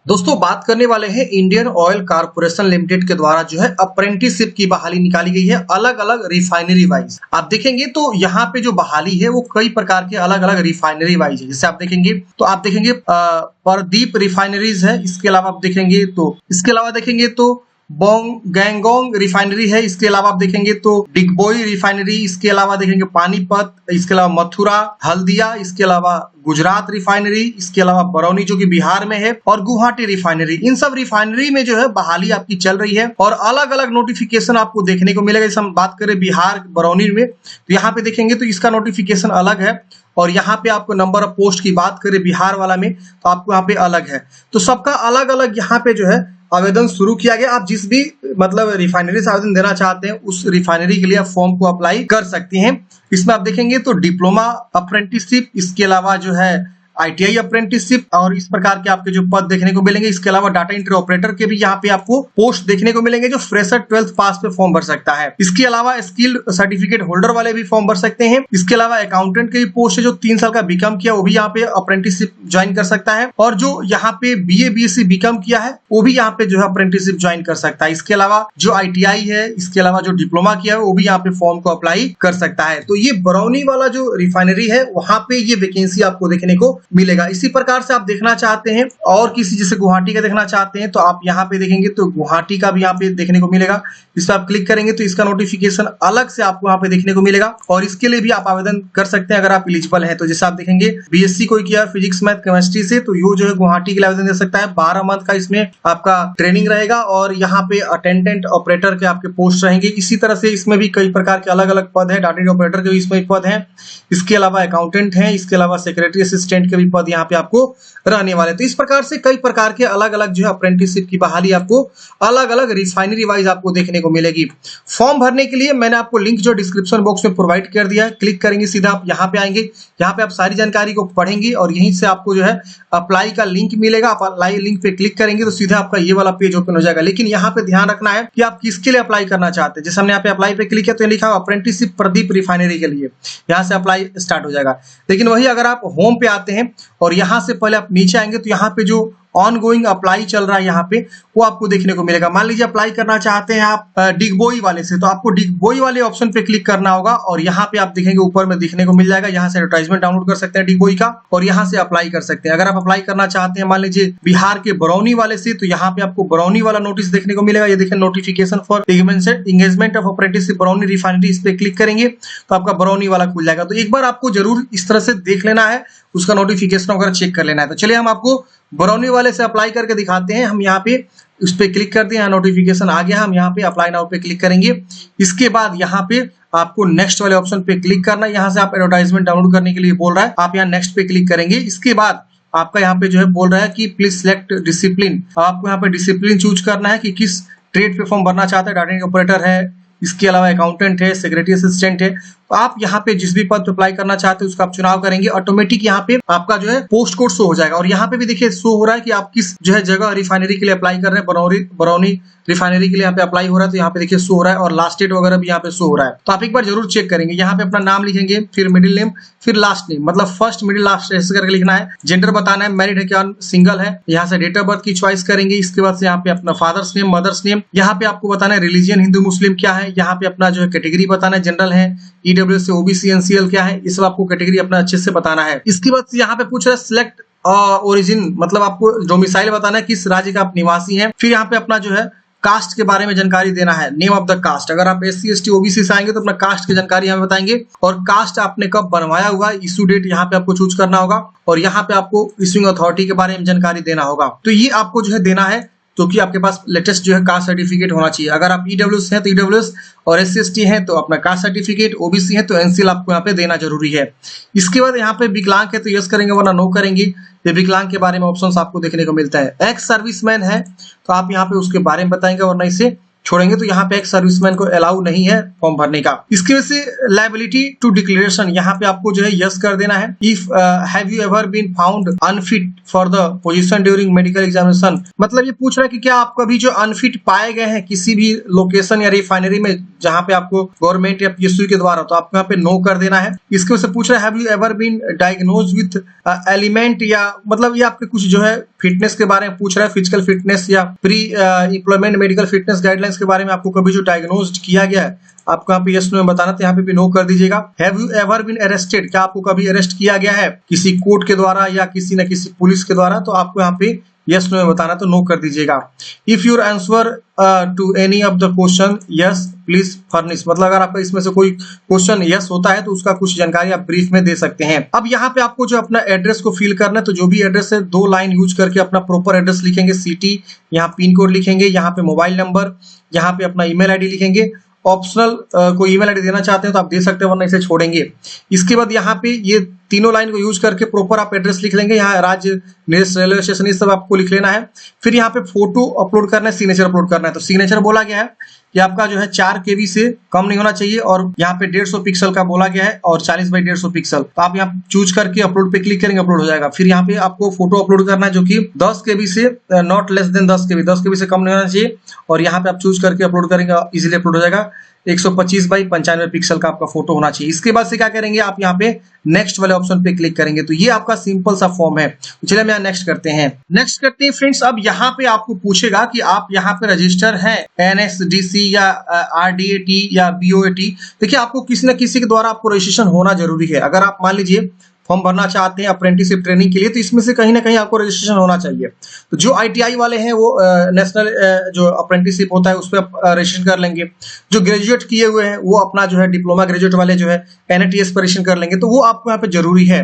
दोस्तों बात करने वाले हैं इंडियन ऑयल कारपोरेशन लिमिटेड के द्वारा जो है अप्रेंटिसशिप की बहाली निकाली गई है अलग अलग रिफाइनरी वाइज। आप देखेंगे तो यहाँ पे जो बहाली है वो कई प्रकार के अलग अलग रिफाइनरी वाइज है। जैसे आप देखेंगे तो परदीप रिफाइनरीज है, इसके अलावा आप देखेंगे तो गैंगोंग रिफाइनरी है, इसके अलावा आप देखेंगे तो डिगबोई रिफाइनरी, इसके अलावा देखेंगे पानीपत, इसके अलावा मथुरा, हल्दिया, इसके अलावा गुजरात रिफाइनरी, इसके अलावा बरौनी जो कि बिहार में है, और गुवाहाटी रिफाइनरी। इन सब रिफाइनरी में जो है बहाली आपकी चल रही है और अलग अलग नोटिफिकेशन आपको देखने को मिलेगा। जैसे हम बात करें बिहार बरौनी में तो यहाँ पे देखेंगे तो इसका नोटिफिकेशन अलग है, और यहाँ पे आपको नंबर ऑफ पोस्ट की बात करें बिहार वाला में तो आपको यहाँ पे अलग है। तो सबका अलग अलग यहाँ पे जो है आवेदन शुरू किया गया। आप जिस भी मतलब रिफाइनरी से आवेदन देना चाहते हैं उस रिफाइनरी के लिए आप फॉर्म को अप्लाई कर सकती हैं। इसमें आप देखेंगे तो डिप्लोमा अप्रेंटिसशिप, इसके अलावा जो है ITI अप्रेंटिसशिप, और इस प्रकार के आपके जो पद देखने को मिलेंगे। इसके अलावा डाटा एंट्री ऑपरेटर के भी यहाँ पे आपको पोस्ट देखने को मिलेंगे जो फ्रेशर 12th पास पे फॉर्म भर सकता है। इसके अलावा स्किल्ड सर्टिफिकेट होल्डर वाले भी फॉर्म भर सकते हैं। इसके अलावा अकाउंटेंट के भी पोस्ट है जो 3 साल का बीकॉम किया वो भी यहाँ पे अप्रेंटिसशिप ज्वाइन कर सकता है, और जो यहाँ पे BA BSc बीकॉम किया है वो भी यहाँ पे जो है अप्रेंटिसशिप ज्वाइन कर सकता है। इसके अलावा जो ITI है, इसके अलावा जो डिप्लोमा किया है वो भी यहाँ पे फॉर्म को अप्लाई कर सकता है। तो ये बरौनी वाला जो रिफाइनरी है वहां पे ये वैकेंसी आपको देखने को मिलेगा। इसी प्रकार से आप देखना चाहते हैं और किसी जैसे गुवाहाटी का देखना चाहते हैं तो आप यहाँ पे देखेंगे तो गुवाहाटी का भी यहाँ पे देखने को मिलेगा। इस पर आप क्लिक करेंगे तो इसका नोटिफिकेशन अलग से आपको यहाँ पे देखने को मिलेगा, और इसके लिए भी आप आवेदन कर सकते हैं अगर आप एलिजिबल हैं तो। जैसे आप देखेंगे BSc कोई किया फिजिक्स मैथ केमिस्ट्री से तो यो जो है गुवाहाटी के लिए आवेदन दे सकता है। 12 मंथ का इसमें आपका ट्रेनिंग रहेगा, और यहाँ पे अटेंडेंट ऑपरेटर के आपके पोस्ट रहेंगे। इसी तरह से इसमें भी कई प्रकार के अलग अलग पद है, डाटा ऑपरेटर के भी इसमें पद है, इसके अलावा अकाउंटेंट है, इसके अलावा सेक्रेटरी असिस्टेंट के भी पद यहाँ पे आपको रहने वाले। तो इस प्रकार से कई प्रकार के अलग अलग जो है अप्रेंटिसशिप की बहाली आपको अलग अलग रिफाइनरी वाइज आपको देखने को मिलेगी। फॉर्म भरने के लिए मैंने आपको लिंक जो डिस्क्रिप्शन बॉक्स में प्रोवाइड कर दिया है, क्लिक करेंगे सीधा आप यहाँ पे आएंगे, यहाँ पे आप सारी जानकारी को पढ़ेंगे और यहीं से आपको जो है अप्लाई का लिंक मिलेगा। आप अप्लाई लिंक पे क्लिक करेंगे तो सीधा आपका ये वाला पेज ओपन हो जाएगा। लेकिन यहाँ पे ध्यान रखना है कि आप किसके लिए अप्लाई करना चाहते हैं। जैसे हमने यहाँ पे अप्लाई पे क्लिक किया तो लिखा अप्रेंटिसशिप प्रदीप रिफाइनरी के लिए, यहाँ से अप्लाई स्टार्ट हो जाएगा। लेकिन वही अगर आप होम पे आते हैं और यहाँ से पहले आप नीचे आएंगे तो यहाँ पे जो ऑनगोइंग अप्लाई चल रहा है यहाँ पे वो आपको देखने को मिलेगा। मान लीजिए अप्लाई करना चाहते हैं आप डिगबोई वाले से, तो आपको डिगबोई वाले ऑप्शन पे क्लिक करना होगा, और यहाँ पे आप देखेंगे ऊपर में दिखने को मिल जाएगा। यहाँ से एडवर्टाइजमेंट डाउनलोड कर सकते हैं डिगबोई का, और यहाँ से अप्लाई कर सकते हैं। अगर आप अप्लाई करना चाहते हैं मान लीजिए बिहार के बरौनी वाले से, तो यहाँ पे आपको बरौनी वाला नोटिस देखने को मिलेगा। ये देखिए notification for engagement of apprenticeship Barauni refinery, इस पे क्लिक करेंगे तो आपका बरौनी वाला खुल जाएगा। तो एक बार आपको जरूर इस तरह से देख लेना है, उसका नोटिफिकेशन वगैरह चेक कर लेना है। तो चलिए हम आपको बरौनी वाले से अप्लाई करके दिखाते हैं। हम यहाँ पे उस पे क्लिक कर दिए, नोटिफिकेशन आ गया। हम यहाँ पे अप्लाई नाउ पे क्लिक करेंगे। इसके बाद यहाँ पे आपको नेक्स्ट वाले ऑप्शन पे क्लिक करना है। यहाँ से आप एडवर्टाइजमेंट डाउनलोड करने के लिए बोल रहा है, आप यहाँ नेक्स्ट पे क्लिक करेंगे। इसके बाद आपका यहाँ पे जो है बोल रहा है कि प्लीज सिलेक्ट डिसिप्लिन। आपको यहाँ पे डिसिप्लिन चूज करना है कि किस ट्रेड पे फॉर्म भरना चाहते हैं। डाटा एंट्री ऑपरेटर है, इसके अलावा अकाउंटेंट है, सेक्रेटरी असिस्टेंट है। तो आप यहाँ पे जिस भी पद पे अप्लाई करना चाहते हैं उसका आप चुनाव करेंगे। ऑटोमेटिक यहाँ पे आपका जो है पोस्ट कोड शो हो जाएगा, और यहाँ पे भी देखिए शो हो रहा है कि आप किस जो है जगह रिफाइनरी के लिए अप्लाई कर रहे हैं। बरौनी रिफाइनरी के लिए यहाँ पे अप्लाई हो रहा है, तो यहाँ पे देखिए शो हो रहा है, और लास्ट डेट वगैरह भी यहाँ पे शो हो रहा है। तो आप एक बार जरूर चेक करेंगे। यहाँ पे अपना नाम लिखेंगे, फिर मिडिल नेम, फिर लास्ट नेम, मतलब फर्स्ट मिडिल लास्ट ऐसे करके लिखना है। जेंडर बताना है, मैरिड है क्या सिंगल है। यहाँ से डेट ऑफ बर्थ की चॉइस करेंगे। इसके बाद से यहाँ पे अपना फादर्स नेम, मदर्स नेम, यहाँ पे आपको बताना है रिलीजियन हिंदू मुस्लिम क्या है। यहाँ पे अपना जो है कैटेगरी बताना है, जनरल है, EWS से OBC NCL क्या है, इस सब आपको कैटेगरी अपना अच्छे से बताना है। इसके बाद यहाँ पे पूछ रहा है सिलेक्ट ओरिजिन, मतलब आपको डोमिसाइल बताना है किस राज्य का आप निवासी हैं। फिर यहाँ पे अपना जो है कास्ट के बारे में जानकारी देना है, नेम ऑफ द कास्ट। अगर आप SC ST OBC से आएंगे तो अपना कास्ट की जानकारी यहाँ पे बताएंगे, और कास्ट आपने कब बनवाया हुआ, इशू डेट यहाँ पे आपको चूज करना होगा, और यहाँ पे आपको इशूइंग अथॉरिटी के बारे में जानकारी देना होगा। तो ये आपको जो है देना है, तो कि आपके पास लेटेस्ट जो है कास्ट सर्टिफिकेट होना चाहिए। अगर आप EWS हैं तो EWS, और SC ST हैं तो अपना कास्ट सर्टिफिकेट, OBC है तो NCL आपको यहाँ पे देना जरूरी है। इसके बाद यहाँ पे विकलांग है तो यस करेंगे वरना नो करेंगे। ये विकलांग के बारे में ऑप्शंस आपको देखने को मिलता है। एक्स सर्विसमैन है तो आप यहाँ पे उसके बारे में बताएंगे वरना इसे छोड़ेंगे तो यहाँ पे एक सर्विसमैन को अलाउ नहीं है फॉर्म भरने का। इसकी वजह से लायबिलिटी टू डिक्लेरेशन यहाँ पे आपको जो है यस कर देना है। If have you ever been found unfit for the position during medical examination, मतलब ये पूछ रहा है कि क्या आप कभी जो अनफिट पाए गए हैं किसी भी लोकेशन या रिफाइनरी में जहाँ पे आपको गवर्नमेंट या पीएसयू के द्वारा, तो आपको यहाँ पे नो कर देना है। इसके वजह से पूछ रहा है have you ever been diagnose with ailment, या मतलब ये आपके कुछ जो है फिटनेस के बारे में पूछ रहा है, फिजिकल फिटनेस या pre employment medical fitness guidelines के बारे में आपको कभी जो डायग्नोज किया गया है, आपको यहाँ पे यस नो में बताना, तो यहाँ पे भी नो कर दीजिएगा। Have you ever been arrested, क्या आपको कभी अरेस्ट किया गया है किसी कोर्ट के द्वारा या किसी न किसी पुलिस के द्वारा, तो आपको यहाँ पे यस नो में बताना, तो नो कर दीजिएगा। If your answer to any of the question yes please furnish, मतलब अगर आपका इसमें से कोई क्वेश्चन यस होता है तो उसका कुछ जानकारी आप ब्रीफ में दे सकते हैं। अब यहाँ पे आपको जो अपना एड्रेस को फिल करना है, तो जो भी एड्रेस है 2 लाइन यूज करके अपना प्रॉपर एड्रेस लिखेंगे, सिटी, यहाँ पिन कोड लिखेंगे, यहाँ पे मोबाइल नंबर, यहाँ पे अपना ईमेल आईडी लिखेंगे। ऑप्शनल कोई ईमेल आईडी देना चाहते हैं तो आप दे सकते हैं, वरना इसे छोड़ेंगे। इसके बाद यहाँ पे ये तीनों लाइन को यूज करके प्रॉपर आप एड्रेस लिख लेंगे, यहाँ राज्य, नियरेस्ट रेलवे स्टेशन, ये सब आपको लिख लेना है। फिर यहाँ पे फोटो अपलोड करना है, सिग्नेचर अपलोड करना है। तो सिग्नेचर बोला गया है कि आपका जो है 4 KB से कम नहीं होना चाहिए, और यहाँ पे 150 पिक्सल का बोला गया है और 40 बाई 150 पिक्सल। तो आप यहाँ चूज करके अपलोड पे क्लिक करेंगे, अपलोड हो जाएगा। फिर यहाँ पे आपको फोटो अपलोड करना है जो कि 10 KB से not less than 10 KB, 10 KB से कम नहीं होना चाहिए, और यहाँ पे आप चूज करके अपलोड करेंगे, इजीली अपलोड हो जाएगा। 125 बाई 95 पिक्सल का आपका फोटो होना चाहिए। इसके बाद से क्या करेंगे, आप यहाँ पे नेक्स्ट वाले ऑप्शन पे क्लिक करेंगे। तो ये आपका सिंपल सा फॉर्म है। चलिए हम यहाँ नेक्स्ट करते हैं फ्रेंड्स। अब यहाँ पे आपको पूछेगा कि आप यहाँ पे रजिस्टर हैं NSDC या RDAT या BOAT। देखिए आपको किसी न किसी के द्वारा आपको रजिस्ट्रेशन होना जरूरी है। अगर आप मान लीजिए फॉर्म भरना चाहते हैं अप्रेंटिसशिप ट्रेनिंग के लिए, तो इसमें से कहीं ना कहीं आपको रजिस्ट्रेशन होना चाहिए। तो जो ITI वाले हैं वो नेशनल जो अप्रेंटिसशिप होता है उस पर रजिस्ट्रेशन कर लेंगे। जो ग्रेजुएट किए हुए हैं वो अपना जो है डिप्लोमा ग्रेजुएट वाले जो है NATS पर रजिस्ट्रेशन कर लेंगे। तो वो आपको यहाँ पे जरूरी है।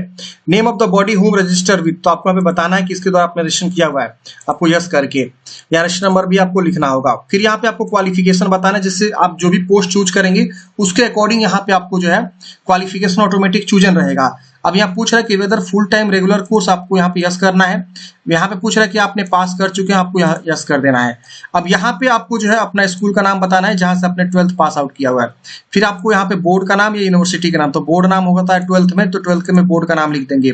Name of the body home register with, तो आपको यहाँ पे बताना है कि इसके द्वारा आपने रजिस्ट्रेशन किया हुआ है, आपको यस करके। या रजिस्टर नंबर भी आपको लिखना होगा। फिर यहाँ पे आपको क्वालिफिकेशन बताना है, जिससे आप जो भी पोस्ट चूज करेंगे उसके अकॉर्डिंग यहाँ पे आपको जो है क्वालिफिकेशन ऑटोमेटिक चूजन रहेगा। अब यहाँ पूछ रहा है कि whether full time regular course, आपको यहाँ पे यस करना है। यहाँ पे पूछ रहा है कि आपने पास कर चुके हैं, आपको यहाँ यस कर देना है। अब यहाँ पे आपको जो है अपना स्कूल का नाम बताना है जहाँ से आपने 12th पास आउट किया हुआ है। फिर आपको यहाँ पे बोर्ड का नाम या यूनिवर्सिटी का नाम, तो बोर्ड नाम होता है 12th में, तो 12th में बोर्ड का नाम लिख देंगे।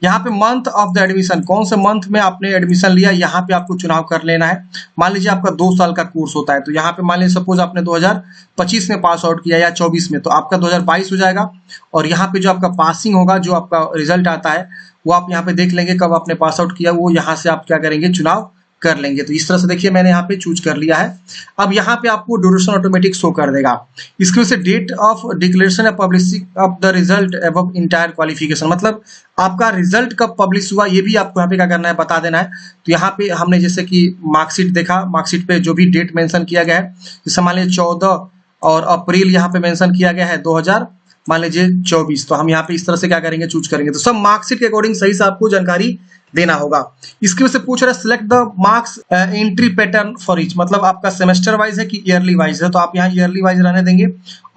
यहाँ पे मंथ ऑफ द एडमिशन, कौन से मंथ में आपने एडमिशन लिया, यहाँ पे आपको चुनाव कर लेना है। मान लीजिए आपका 2 साल का कोर्स होता है, तो यहाँ पे मान लीजिए सपोज आपने 2025 में पास आउट किया या 24 में, तो आपका 2022 हो जाएगा। और यहाँ पे जो आपका पासिंग होगा, जो आपका रिजल्ट आता है वो आप यहाँ पे देख लेंगे कब आपने पास आउट किया, वो यहाँ से आप क्या करेंगे, चुनाव कर लेंगे। तो इस तरह से देखिए मैंने यहाँ पे चूज कर लिया है। अब यहाँ पे आपको ड्यूरेशन ऑटोमेटिक शो कर देगा। इसकी वजह से date of declaration and publishing of the result above entire qualification, मतलब आपका रिजल्ट कब पब्लिश हुआ ये भी आपको यहाँ पे क्या करना है, बता देना है। तो यहाँ पे हमने जैसे कि मार्कशीट देखा, मार्कशीट पे जो भी डेट मेंशन किया गया है, जैसे मान लीजिए 14 और अप्रैल यहाँ पे मेंशन किया गया है 2000 मान लीजिए 24, तो हम यहाँ पे इस तरह से क्या करेंगे, चूज करेंगे। तो सब मार्कशीट के अकॉर्डिंग सही से आपको जानकारी देना होगा। इसकी वजह से पूछ रहा है select the marks entry pattern for each, मतलब आपका सेमेस्टर वाइज है कि ईयरली वाइज है, तो आप यहाँ ईयरली वाइज रहने देंगे।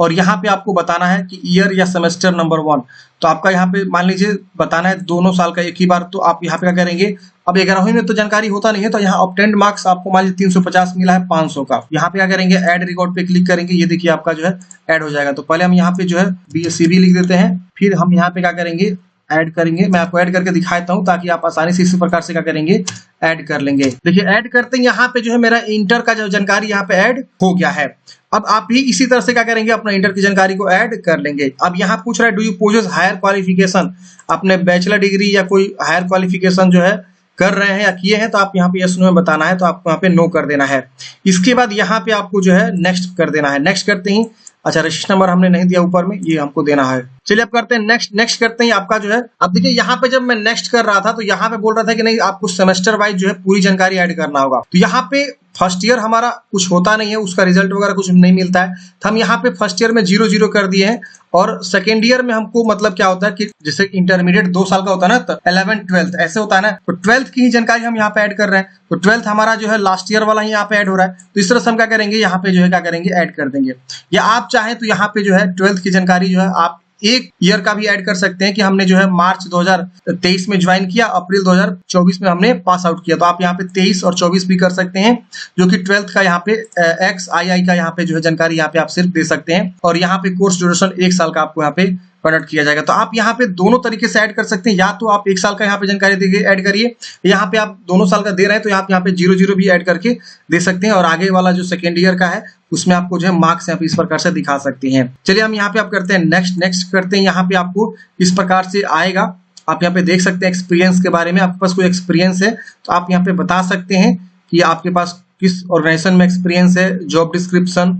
और यहाँ पे आपको बताना है कि ईयर या सेमेस्टर नंबर 1, तो आपका यहाँ पे मान लीजिए बताना है दोनों साल का एक ही बार, तो आप यहाँ पे क्या करेंगे। अब 11वीं में तो जानकारी होता नहीं है, तो यहाँ ऑब्टेन्ड मार्क्स आपको मान लीजिए 350 मिला है 500 का, यहाँ पे क्या करेंगे, ऐड रिकॉर्ड पे क्लिक करेंगे। ये देखिए आपका जो है ऐड हो जाएगा। तो पहले हम यहाँ पे जो है BSCB लिख देते हैं, फिर हम यहाँ पे क्या करेंगे, ऐड करेंगे। मैं आपको ऐड करके दिखाता हूं ताकि आप आसानी से इसी प्रकार से क्या करेंगे, ऐड कर लेंगे। देखिए ऐड करते हैं, यहाँ पे जो है मेरा इंटर का जो जानकारी यहाँ पे ऐड हो गया है। अब आप भी इसी तरह से क्या करेंगे, अपना इंटर की जानकारी को ऐड कर लेंगे। अब यहाँ पूछ रहा है do you possess higher qualification, अपने बैचलर डिग्री या कोई हायर क्वालिफिकेशन जो है कर रहे हैं या किए हैं, तो आप यहाँ पे यस नो में बताना है, तो आपको यहाँ पे नो कर देना है। इसके बाद यहाँ पे आपको जो है नेक्स्ट कर देना है। नेक्स्ट करते ही, अच्छा रजिस्टर नंबर हमने नहीं दिया ऊपर में, ये हमको देना है। चलिए अब करते हैं नेक्स्ट करते हैं आपका जो है। अब देखिए यहाँ पे जब मैं नेक्स्ट कर रहा था तो यहाँ पे बोल रहा था कि नहीं आपको सेमेस्टर वाइज जो है पूरी जानकारी ऐड करना होगा। तो यहाँ पे फर्स्ट ईयर हमारा कुछ होता नहीं है, उसका रिजल्ट वगैरह कुछ नहीं मिलता है, तो हम यहाँ पे फर्स्ट ईयर में 0 कर दिए हैं। और सेकेंड ईयर में हमको मतलब क्या होता है कि जैसे इंटरमीडिएट 2 साल का होता है ना, तो 11th 12th ऐसे होता है ना, तो 12th की ही जानकारी हम यहाँ पे ऐड कर रहे हैं। तो 12th हमारा जो है लास्ट ईयर वाला ही यहाँ पे ऐड हो रहा है। तो इस तरह से हम क्या करेंगे, यहाँ पे जो है क्या करेंगे, ऐड कर देंगे। या आप चाहें तो यहाँ पे जो है 12th की जानकारी जो है आप एक ईयर का भी ऐड कर सकते हैं कि हमने जो है मार्च 2023 में ज्वाइन किया, अप्रैल 2024 में हमने पास आउट किया। तो आप यहाँ पे 23 और 24 भी कर सकते हैं, जो कि 12th का यहाँ पे XII का यहाँ पे जो है जानकारी यहाँ पे आप सिर्फ दे सकते हैं। और यहाँ पे कोर्स ड्यूरेशन 1 साल का आपको यहाँ पे कन्वर्ट किया जाएगा। तो आप यहाँ पे दोनों तरीके से ऐड कर सकते हैं, या तो आप 1 साल का यहाँ पे जानकारी देके ऐड करिए, यहाँ पे आप दोनों साल का दे रहे हैं तो आप यहाँ पे 0 भी ऐड करके दे सकते हैं। और आगे वाला जो सेकेंड ईयर का है उसमें आपको जो है मार्क्स यहाँ पे इस प्रकार से दिखा सकते हैं। चलिए हम यहाँ पे आप करते हैं नेक्स्ट करते हैं। यहाँ पे आपको इस प्रकार से आएगा, आप यहाँ पे देख सकते हैं एक्सपीरियंस के बारे में। आपके पास कोई एक्सपीरियंस है तो आप यहाँ पे बता सकते हैं कि आपके पास किस ऑर्गेनाइजेशन में एक्सपीरियंस है, जॉब डिस्क्रिप्शन,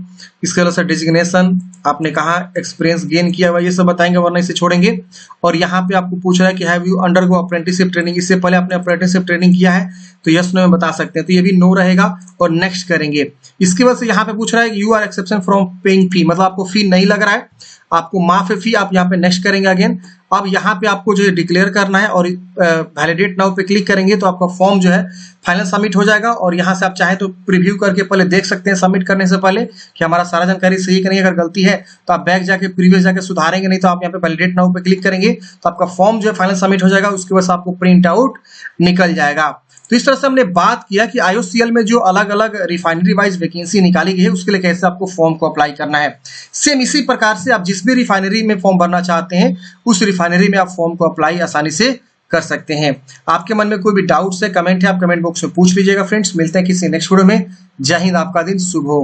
इसके अलावा डिजिग्नेशन, आपने कहा एक्सपीरियंस गेन किया हुआ, ये सब बताएंगे वरना इसे छोड़ेंगे। और यहाँ पे आपको पूछ रहा है कि have you undergo apprenticeship training, इससे पहले आपने अप्रेंटिसशिप ट्रेनिंग किया है तो यस नो में बता सकते हैं, तो ये भी नो रहेगा और नेक्स्ट करेंगे। इसके बाद से यहाँ पे पूछ रहा है you are exception from paying fee, मतलब आपको फी नहीं लग रहा है, आपको माफ है फी, आप यहाँ पे नेक्स्ट करेंगे अगेन। अब यहाँ पे आपको जो है डिक्लेयर करना है और वैलिडेट नाउ पे क्लिक करेंगे तो आपका फॉर्म जो है फाइनल सबमिट हो जाएगा। और यहाँ से आप चाहे तो प्रीव्यू करके पहले देख सकते हैं सबमिट करने से पहले कि हमारा सारा जानकारी सही करेंगे, अगर गलती है तो आप बैक जाके प्रीवियस जाके सुधारेंगे, नहीं तो आप यहाँ पे वैलिडेट नाउ पे क्लिक करेंगे तो आपका फॉर्म जो है फाइनल सबमिट हो जाएगा, उसके बाद आपको प्रिंट आउट निकल जाएगा। तो इस तरह से हमने बात किया कि IOCL में जो अलग अलग रिफाइनरी वाइज वैकेंसी निकाली गई है उसके लिए कैसे आपको फॉर्म को अप्लाई करना है। सेम इसी प्रकार से आप जिस भी रिफाइनरी में फॉर्म भरना चाहते हैं उस रिफाइनरी में आप फॉर्म को अप्लाई आसानी से कर सकते हैं। आपके मन में कोई भी डाउट्स है, कमेंट है, आप कमेंट बॉक्स में पूछ लीजिएगा। फ्रेंड्स मिलते हैं किसी नेक्स्ट वीडियो में। जय हिंद, आपका दिन शुभ हो।